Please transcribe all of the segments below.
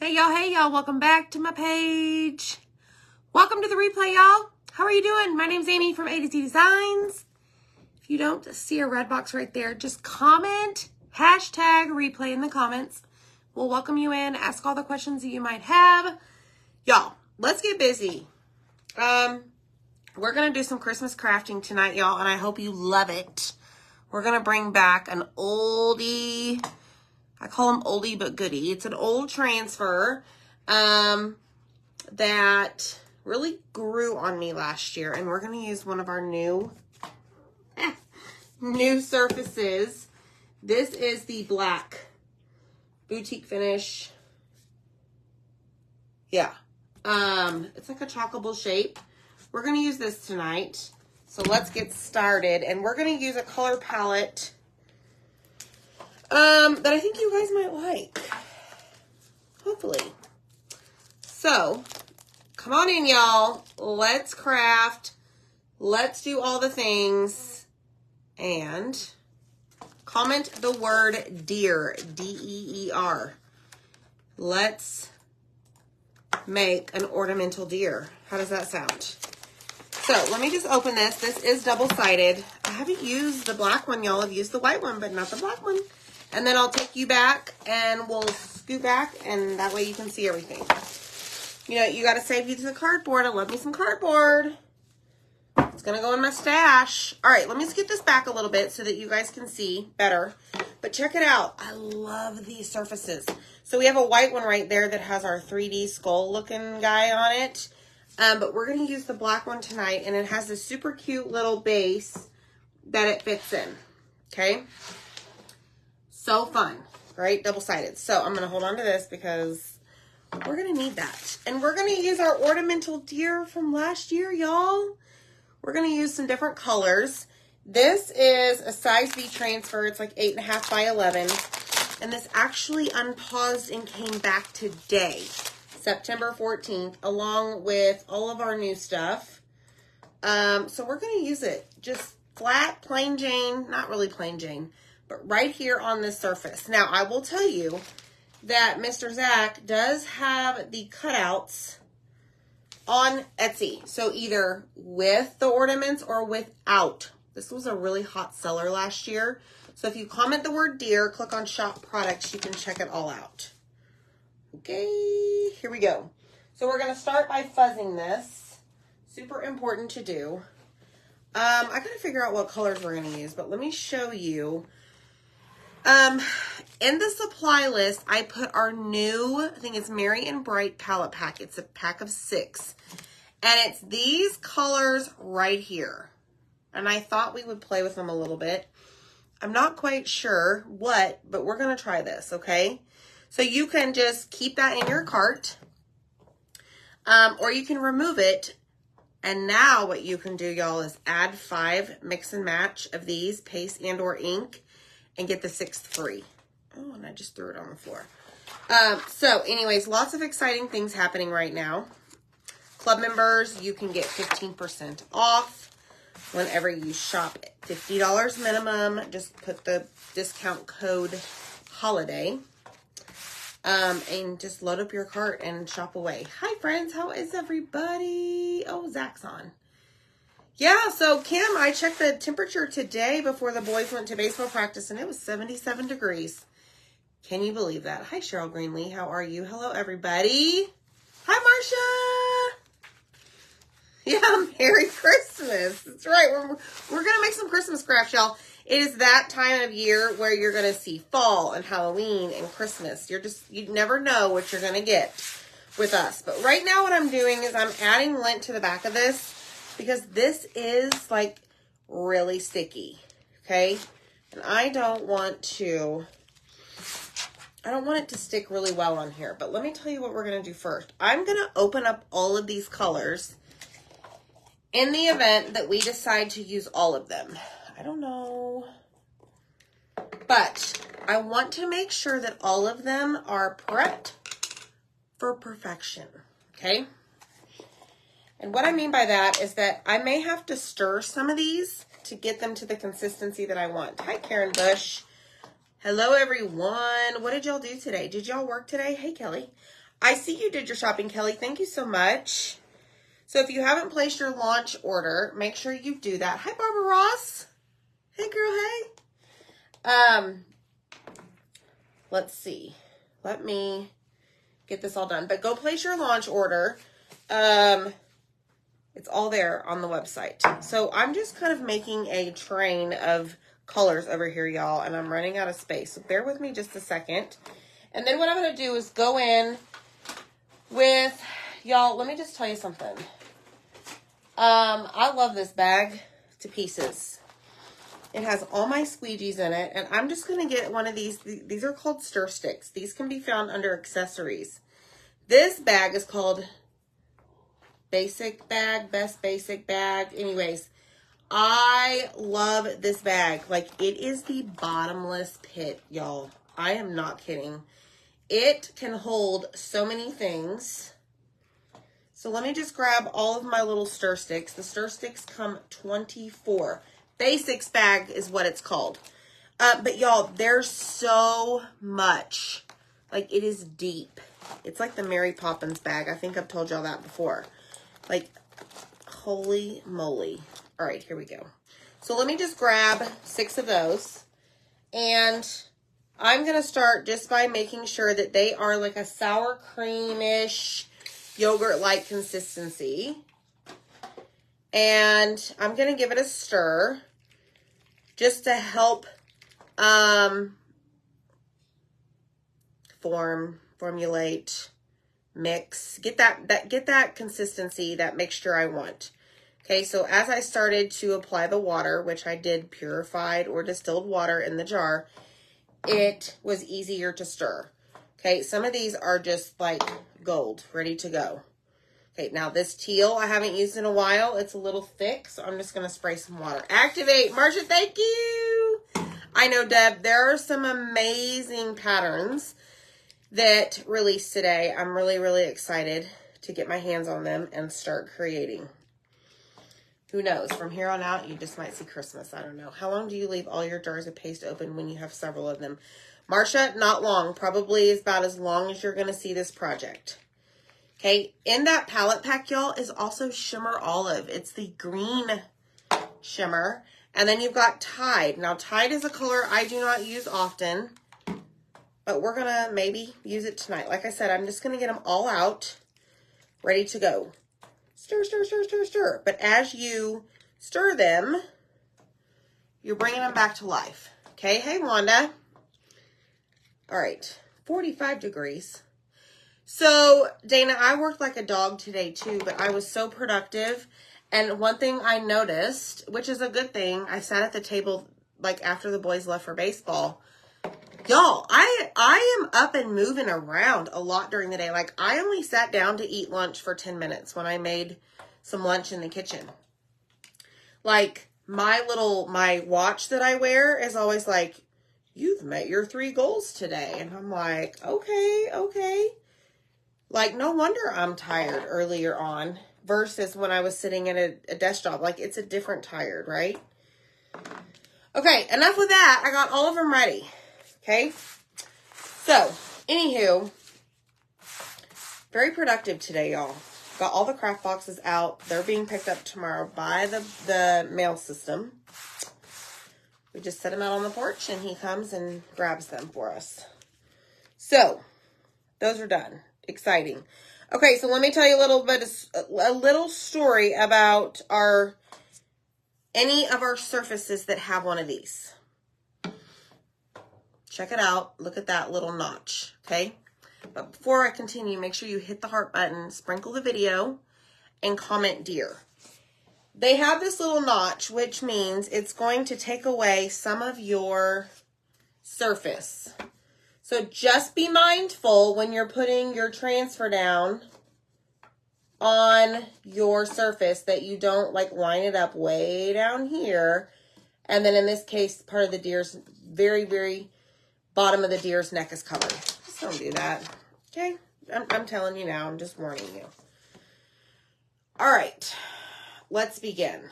Hey y'all, welcome back to my page. Welcome to the replay, y'all. How are you doing? My name's Amy from A to Z Designs. If you don't see a red box right there, just comment hashtag replay in the comments. We'll welcome you in, ask all the questions that you might have. Y'all, let's get busy. We're going to do some Christmas crafting tonight, y'all, and I hope you love it. We're going to bring back an oldie. I call them oldie but goodie. It's an old transfer that really grew on me last year. And we're going to use one of our new surfaces. This is the black boutique finish. Yeah. It's like a chalkable shape. We're going to use this tonight. So let's get started. And we're going to use a color palette that I think you guys might like. Hopefully. So, come on in, y'all. Let's craft. Let's do all the things. And comment the word deer. D-E-E-R. Let's make an ornamental deer. How does that sound? So, let me just open this. This is double-sided. I haven't used the black one, y'all. I've used the white one, but not the black one. And then I'll take you back and we'll scoot back, and that way you can see everything. You know, you got to save you to the cardboard. I love me some cardboard. It's going to go in my stash. All right, let me scoot this back a little bit so that you guys can see better. But check it out. I love these surfaces. So we have a white one right there that has our 3D skull looking guy on it. But we're going to use the black one tonight, and it has this super cute little base that it fits in. Okay? So fun, right? Double-sided. So I'm going to hold on to this because we're going to need that. And we're going to use our ornamental deer from last year, y'all. We're going to use some different colors. This is a size B transfer. It's like 8.5 by 11. And this actually unpaused and came back today, September 14th, along with all of our new stuff. So we're going to use it just flat, plain Jane, not really plain Jane, but right here on this surface. Now, I will tell you that Mr. Zach does have the cutouts on Etsy. So either with the ornaments or without. This was a really hot seller last year. So if you comment the word deer, click on shop products, you can check it all out. Okay, here we go. So we're going to start by fuzzing this. Super important to do. I got to figure out what colors we're going to use, but let me show you. In the supply list, I put our new, I think it's Merry and Bright palette pack. It's a pack of 6. And it's these colors right here. And I thought we would play with them a little bit. I'm not quite sure what, but we're going to try this, okay? So you can just keep that in your cart. Or you can remove it. And now what you can do, y'all, is add 5 mix and match of these, paste and or ink, and get the 6th free. Oh, and I just threw it on the floor. So anyways, lots of exciting things happening right now. Club members, you can get 15% off whenever you shop at $50 minimum. Just put the discount code HOLIDAY. And just load up your cart and shop away. Hi, friends. How is everybody? Oh, Zach's on. Yeah, so Kim, I checked the temperature today before the boys went to baseball practice, and it was 77 degrees. Can you believe that? Hi, Cheryl Greenlee. How are you? Hello, everybody. Hi, Marcia. Yeah, Merry Christmas. That's right. We're going to make some Christmas crafts, y'all. It is that time of year where you're going to see fall and Halloween and Christmas. You never know what you're going to get with us. But right now what I'm doing is I'm adding lint to the back of this because this is like really sticky. Okay. And I don't want it to stick really well on here. But let me tell you what we're going to do first. I'm going to open up all of these colors in the event that we decide to use all of them. I don't know. But I want to make sure that all of them are prepped for perfection. Okay? And what I mean by that is that I may have to stir some of these to get them to the consistency that I want. Hi, Karen Bush. Hello, everyone. What did y'all do today? Did y'all work today? Hey, Kelly. I see you did your shopping, Kelly. Thank you so much. So if you haven't placed your launch order, make sure you do that. Hi, Barbara Ross. Hey, girl, hey. Let's see. Let me get this all done. But go place your launch order. It's all there on the website. So I'm just kind of making a train of colors over here, y'all, and I'm running out of space. So bear with me just a second. And then what I'm going to do is go in with, y'all, let me just tell you something. I love this bag to pieces. It has all my squeegees in it, and I'm just going to get one of these. These are called stir sticks. These can be found under accessories. This bag is called Basic Bag, Best Basic Bag. Anyways, I love this bag. Like, it is the bottomless pit, y'all. I am not kidding. It can hold so many things. So let me just grab all of my little stir sticks. The stir sticks come 24. Basics bag is what it's called. But y'all, there's so much. Like, it is deep. It's like the Mary Poppins bag. I think I've told y'all that before. Like, holy moly. All right, here we go. So let me just grab 6 of those. And I'm going to start just by making sure that they are like a sour cream-ish, yogurt-like consistency. And I'm going to give it a stir just to help formulate, mix, get that consistency, that mixture I want. Okay, so as I started to apply the water, which I did purified or distilled water in the jar, it was easier to stir. Okay, some of these are just like gold, ready to go. Okay, now this teal I haven't used in a while. It's a little thick, so I'm just going to spray some water. Activate. Marcia, thank you. I know, Deb, there are some amazing patterns that released today. I'm really, really excited to get my hands on them and start creating. Who knows? From here on out, you just might see Christmas. I don't know. How long do you leave all your jars of paste open when you have several of them? Marcia, not long. Probably is about as long as you're going to see this project. Okay, in that palette pack, y'all, is also Shimmer Olive. It's the green shimmer. And then you've got Tide. Now, Tide is a color I do not use often, but we're going to maybe use it tonight. Like I said, I'm just going to get them all out, ready to go. Stir, stir, stir, stir, stir. But as you stir them, you're bringing them back to life. Okay, hey, Wanda. All right, 45 degrees. So, Dana, I worked like a dog today, too, but I was so productive. And one thing I noticed, which is a good thing, I sat at the table, like, after the boys left for baseball. Y'all, I am up and moving around a lot during the day. Like, I only sat down to eat lunch for 10 minutes when I made some lunch in the kitchen. Like, my watch that I wear is always like, you've met your 3 goals today. And I'm like, okay. Like, no wonder I'm tired earlier on versus when I was sitting at a desk job. Like, it's a different tired, right? Okay, enough with that. I got all of them ready. Okay? So, anywho, very productive today, y'all. Got all the craft boxes out. They're being picked up tomorrow by the mail system. We just set them out on the porch, and he comes and grabs them for us. So, those are done. Exciting. Okay, so let me tell you a little story about any of our surfaces that have one of these. Check it out. Look at that little notch, okay? But before I continue, make sure you hit the heart button, sprinkle the video, and comment dear. They have this little notch, which means it's going to take away some of your surface. So just be mindful when you're putting your transfer down on your surface that you don't like line it up way down here. And then in this case, part of the deer's very, very bottom of the deer's neck is covered. Just don't do that. Okay? I'm telling you now. I'm just warning you. All right. Let's begin.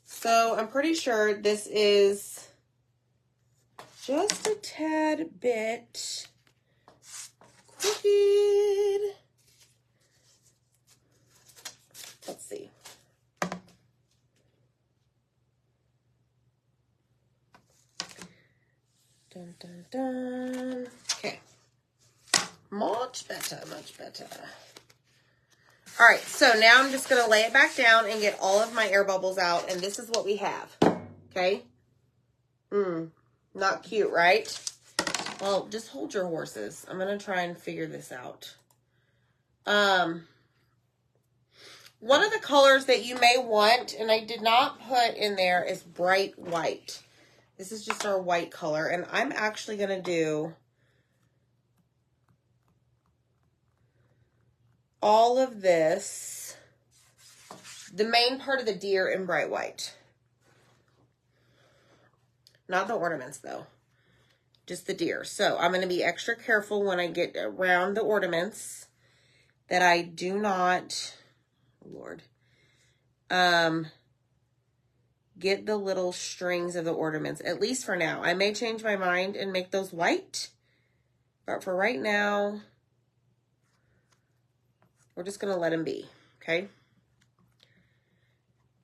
So I'm pretty sure this is just a tad bit Much better, much better. All right, so now I'm just going to lay it back down and get all of my air bubbles out. And this is what we have, okay? Not cute, right? Well, just hold your horses. I'm going to try and figure this out. One of the colors that you may want, and I did not put in there, is bright white. This is just our white color, and I'm actually going to do all of this, the main part of the deer in bright white. Not the ornaments, though. Just the deer. So I'm going to be extra careful when I get around the ornaments that I do not, Lord, get the little strings of the ornaments, at least for now. I may change my mind and make those white, but for right now, we're just going to let them be, okay?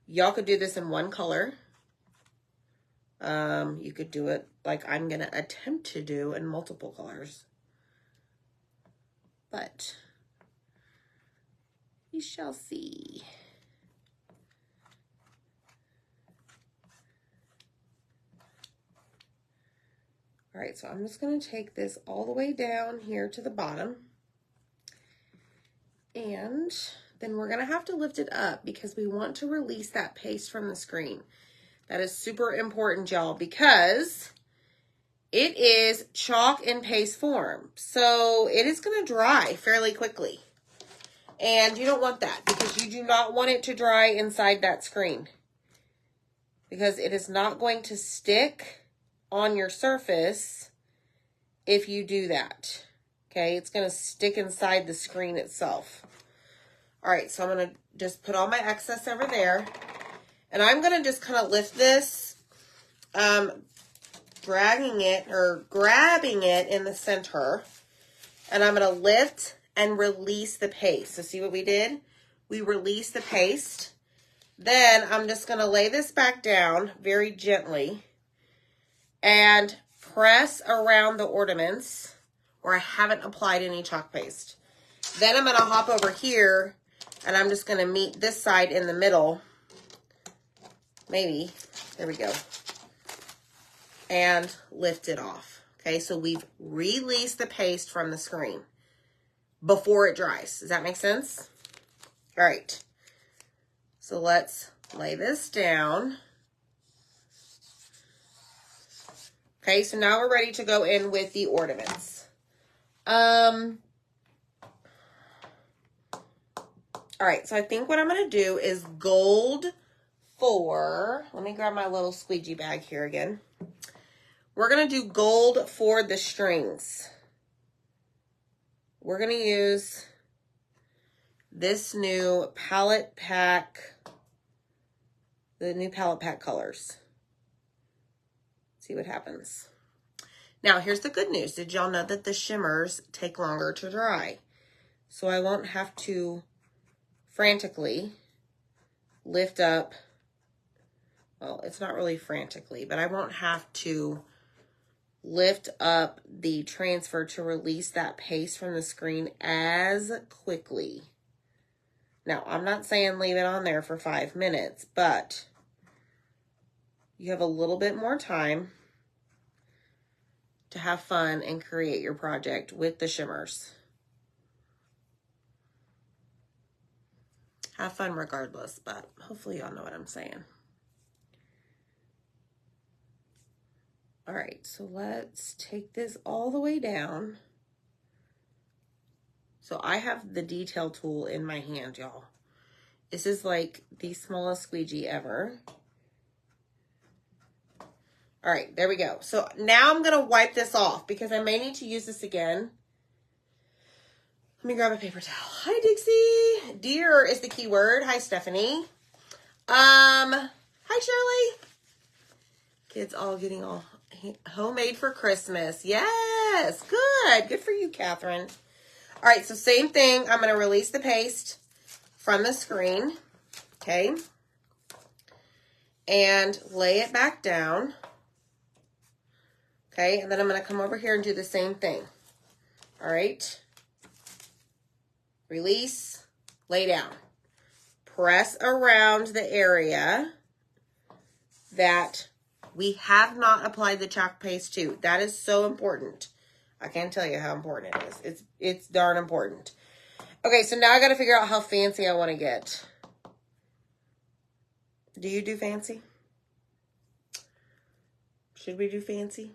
Y'all could do this in one color. You could do it like I'm going to attempt to do in multiple colors. But we shall see. All right, so I'm just going to take this all the way down here to the bottom. And then we're going to have to lift it up because we want to release that paste from the screen. That is super important, y'all, because it is chalk and paste form. So it is going to dry fairly quickly. And you don't want that because you do not want it to dry inside that screen. Because it is not going to stick on your surface if you do that. Okay, it's going to stick inside the screen itself. All right, so I'm going to just put all my excess over there. And I'm going to just kind of lift this, dragging it or grabbing it in the center. And I'm going to lift and release the paste. So see what we did? We released the paste. Then I'm just going to lay this back down very gently and press around the ornaments where I haven't applied any chalk paste. Then I'm going to hop over here and I'm just going to meet this side in the middle. Maybe. There we go. And lift it off. Okay, so we've released the paste from the screen before it dries. Does that make sense? All right. So let's lay this down. Okay, so now we're ready to go in with the ornaments. All right, so I think what I'm going to do is gold for, let me grab my little squeegee bag here again. We're going to do gold for the strings. We're going to use this new palette pack, the new palette pack colors. See what happens. Now, here's the good news. Did y'all know that the shimmers take longer to dry? So I won't have to frantically lift up. Well, it's not really frantically, but I won't have to lift up the transfer to release that paste from the screen as quickly. Now, I'm not saying leave it on there for 5 minutes, but you have a little bit more time to have fun and create your project with the shimmers. Have fun regardless, but hopefully y'all know what I'm saying. All right, so let's take this all the way down. So I have the detail tool in my hand, y'all. This is like the smallest squeegee ever. All right, there we go. So now I'm going to wipe this off because I may need to use this again. Let me grab a paper towel. Hi, Dixie. Deer is the key word. Hi, Stephanie. Hi, Shirley. Kids all getting all homemade for Christmas. Yes, good. Good for you, Catherine. All right, so same thing. I'm going to release the paste from the screen, okay, and lay it back down, okay, and then I'm going to come over here and do the same thing, all right. Release, lay down. Press around the area that we have not applied the chalk paste to. That is so important. I can't tell you how important it is. It's darn important. Okay, so now I got to figure out how fancy I want to get. Do you do fancy? Should we do fancy?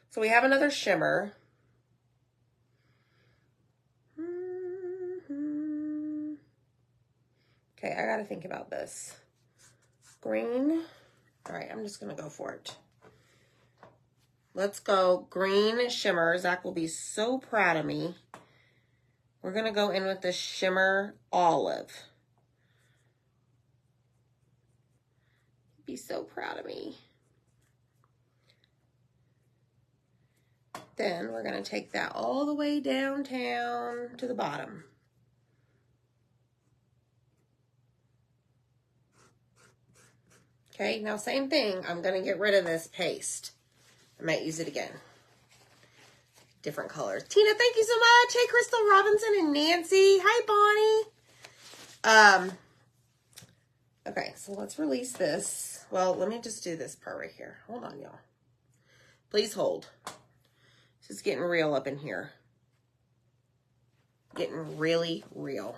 So we have another shimmer. Okay, I got to think about this. Green. All right, I'm just going to go for it. Let's go green shimmer. Zach will be so proud of me. We're going to go in with the shimmer olive. Be so proud of me. Then we're going to take that all the way downtown to the bottom. Okay, now same thing. I'm going to get rid of this paste. I might use it again. Different colors. Tina, thank you so much. Hey, Crystal Robinson and Nancy. Hi, Bonnie. Okay, so let's release this. Well, let me just do this part right here. Hold on, y'all. Please hold. This is getting real up in here. Getting really real.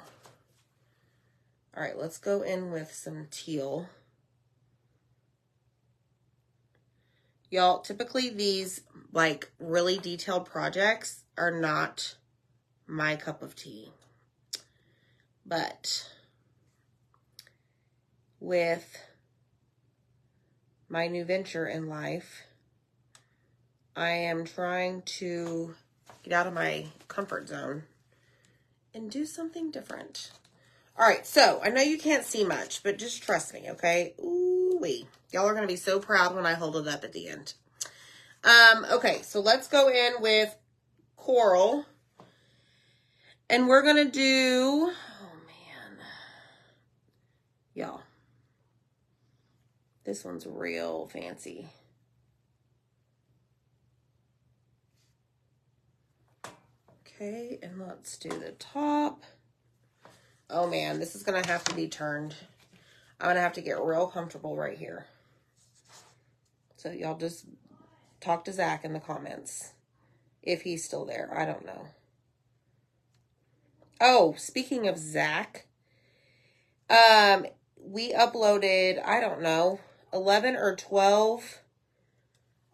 All right, let's go in with some teal. Y'all, typically these like really detailed projects are not my cup of tea. But with my new venture in life, I am trying to get out of my comfort zone and do something different. All right, so I know you can't see much, but just trust me, okay? Ooh-wee. Y'all are going to be so proud when I hold it up at the end. Okay, so let's go in with coral. And we're going to do, oh man, y'all, this one's real fancy. Okay, and let's do the top. Oh man, this is going to have to be turned. I'm going to have to get real comfortable right here. So y'all just talk to Zach in the comments. If he's still there. I don't know. Oh, speaking of Zach. We uploaded, I don't know, 11 or 12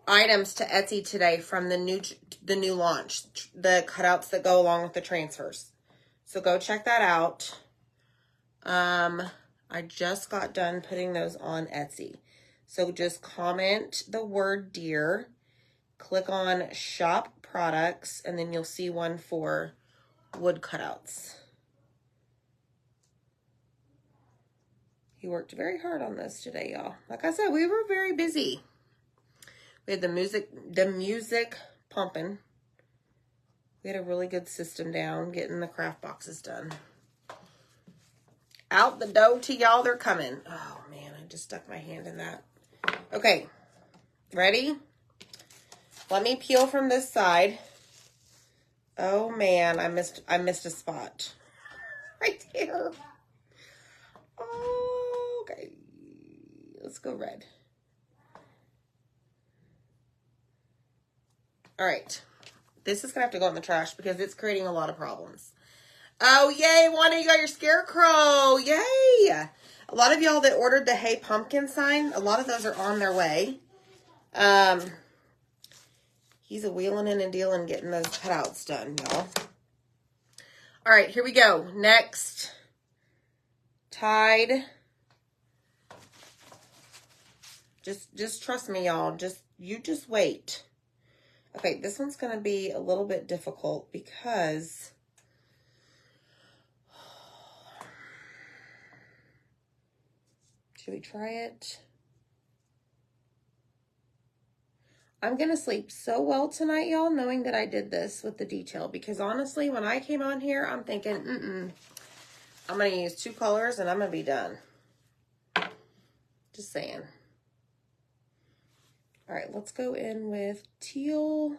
items to Etsy today from the new launch. The cutouts that go along with the transfers. So go check that out. I just got done putting those on Etsy. So just comment the word deer, click on shop products, and then you'll see one for wood cutouts. He worked very hard on this today, y'all. Like I said, we were very busy. We had the music pumping. We had a really good system down, getting the craft boxes done. Out the door to y'all, they're coming. Oh man, I just stuck my hand in that. Okay, ready? Let me peel from this side. Oh man, I missed a spot. Right there. Oh, okay. Let's go red. All right. This is going to have to go in the trash because it's creating a lot of problems. Oh, yay. Wanda, you got your scarecrow. Yay. A lot of y'all that ordered the Hey Pumpkin sign, a lot of those are on their way. He's a wheeling in and dealing getting those cutouts done, y'all. All right, here we go. Next. Tide. Just trust me, y'all. You just wait. Okay, this one's going to be a little bit difficult because should we try it? I'm going to sleep so well tonight, y'all, knowing that I did this with the detail, because honestly, when I came on here, I'm thinking, I'm going to use 2 colors and I'm going to be done. Just saying. All right, let's go in with teal.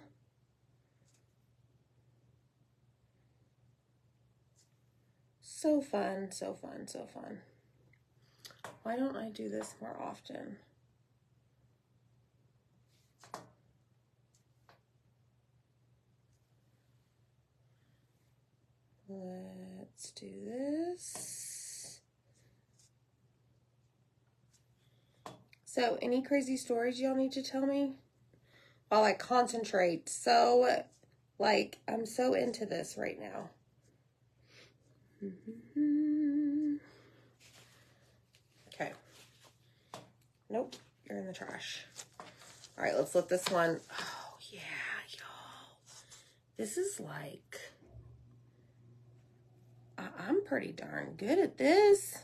So fun, so fun, so fun. Why don't I do this more often? Let's do this. So, any crazy stories y'all need to tell me? While I concentrate. So, like, I'm so into this right now. Okay. Nope, you're in the trash. All right, let's look this one. Oh, yeah, y'all. This is like, I'm pretty darn good at this.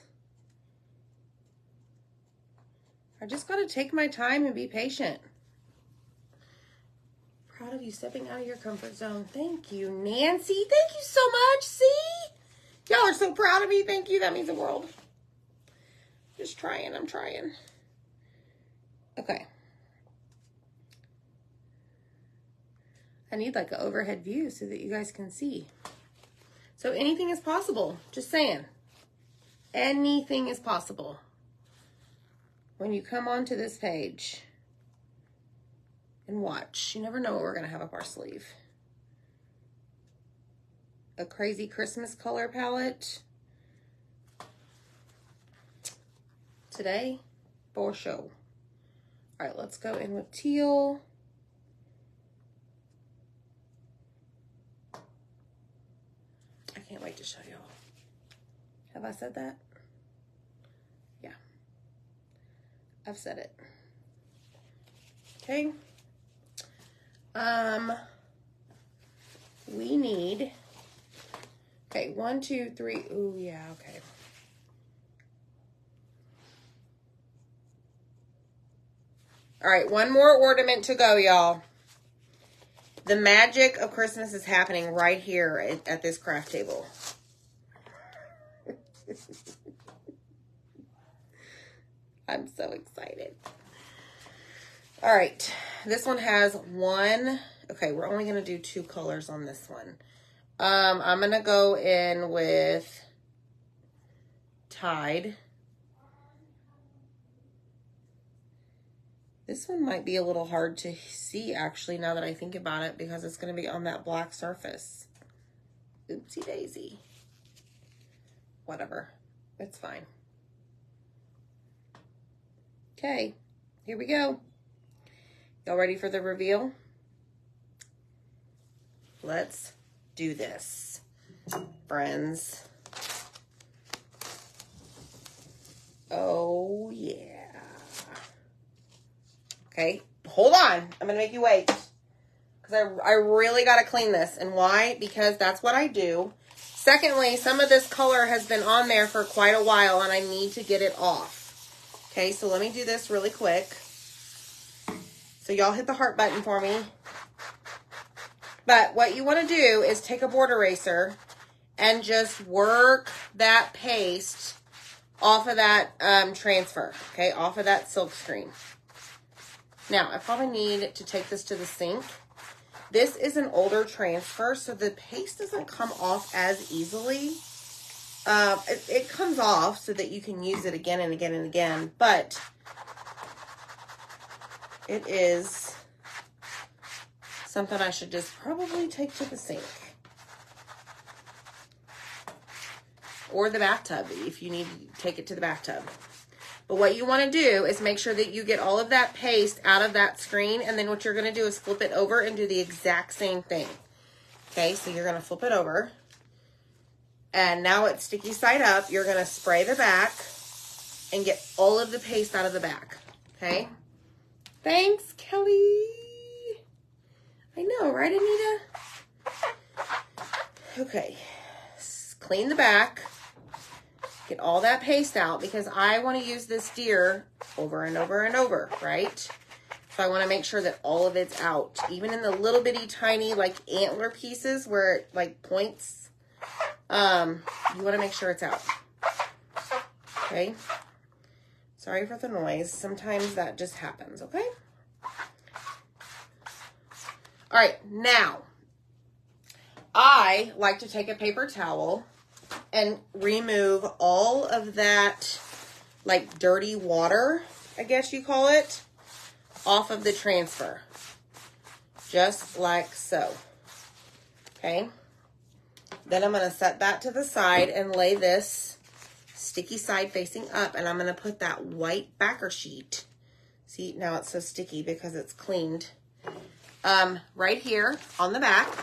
I just got to take my time and be patient. Proud of you stepping out of your comfort zone. Thank you, Nancy. Thank you so much. See? Y'all are so proud of me. Thank you. That means the world. Just trying. I'm trying. Okay. I need like an overhead view so that you guys can see. So anything is possible. Just saying. Anything is possible when you come onto this page and watch. You never know what we're going to have up our sleeve. A crazy Christmas color palette. Today, for show. All right, let's go in with teal. I can't wait to show y'all. Have I said that? Yeah. I've said it. Okay. We need, okay, 1, 2, 3. Ooh, yeah, okay. All right, one more ornament to go, y'all. The magic of Christmas is happening right here at this craft table. I'm so excited. All right, this one has one. Okay, we're only going to do 2 colors on this one. I'm going to go in with Tide. This one might be a little hard to see, actually, now that I think about it, because it's going to be on that black surface. Oopsie daisy. Whatever. It's fine. Okay, here we go. Y'all ready for the reveal? Let's do this, friends. Oh, yeah. Okay, hold on. I'm going to make you wait. Because I really got to clean this. And why? Because that's what I do. Secondly, some of this color has been on there for quite a while, and I need to get it off. Okay, so let me do this really quick. So y'all hit the heart button for me. But what you want to do is take a board eraser and just work that paste off of that transfer, okay, off of that silk screen. Now, I probably need to take this to the sink. This is an older transfer, so the paste doesn't come off as easily. It comes off so that you can use it again and again and again, but it is something I should just probably take to the sink. Or the bathtub, if you need to take it to the bathtub. But what you want to do is make sure that you get all of that paste out of that screen, and then what you're going to do is flip it over and do the exact same thing. Okay, so you're going to flip it over. And now it's sticky side up. You're going to spray the back and get all of the paste out of the back. Okay? Thanks, Kelly. I know, right, Anita? Okay. Clean the back. Get all that paste out because I want to use this deer over and over and over, right? So I want to make sure that all of it's out. Even in the little bitty tiny like antler pieces where it like points, you want to make sure it's out. Okay? Sorry for the noise. Sometimes that just happens, okay? All right, now, I like to take a paper towel and remove all of that, like, dirty water, I guess you call it, off of the transfer. Just like so. Okay. Then I'm going to set that to the side and lay this sticky side facing up, and I'm going to put that white backer sheet. See, now it's so sticky because it's cleaned. Right here on the back.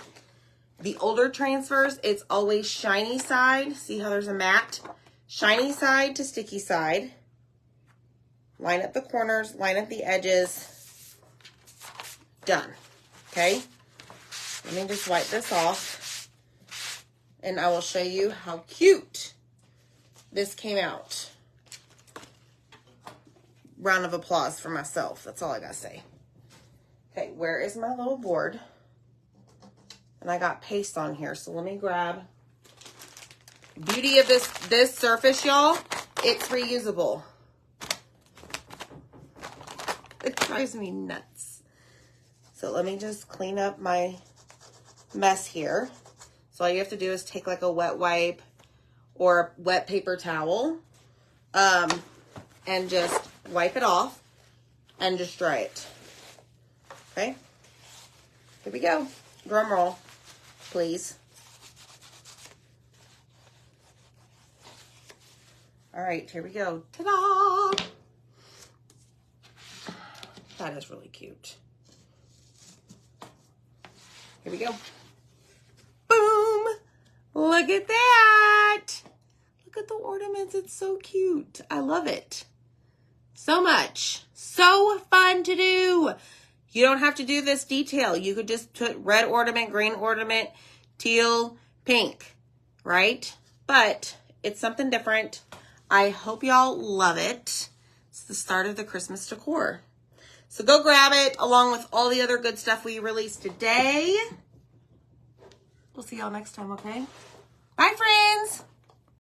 The older transfers, it's always shiny side. See how there's a matte? Shiny side to sticky side. Line up the corners, line up the edges. Done. Okay? Let me just wipe this off. And I will show you how cute this came out. Round of applause for myself. That's all I gotta say. Okay, where is my little board? And I got paste on here, so let me grab. Beauty of this surface, y'all, it's reusable. It drives me nuts. So let me just clean up my mess here. So all you have to do is take like a wet wipe or a wet paper towel, and just wipe it off and just dry it. Okay, here we go. Drum roll, please. All right, here we go. Ta-da! That is really cute. Here we go. Boom! Look at that! Look at the ornaments. It's so cute. I love it so much. So fun to do. You don't have to do this detail. You could just put red ornament, green ornament, teal, pink, right? But it's something different. I hope y'all love it. It's the start of the Christmas decor. So go grab it along with all the other good stuff we released today. We'll see y'all next time, okay? Bye, friends.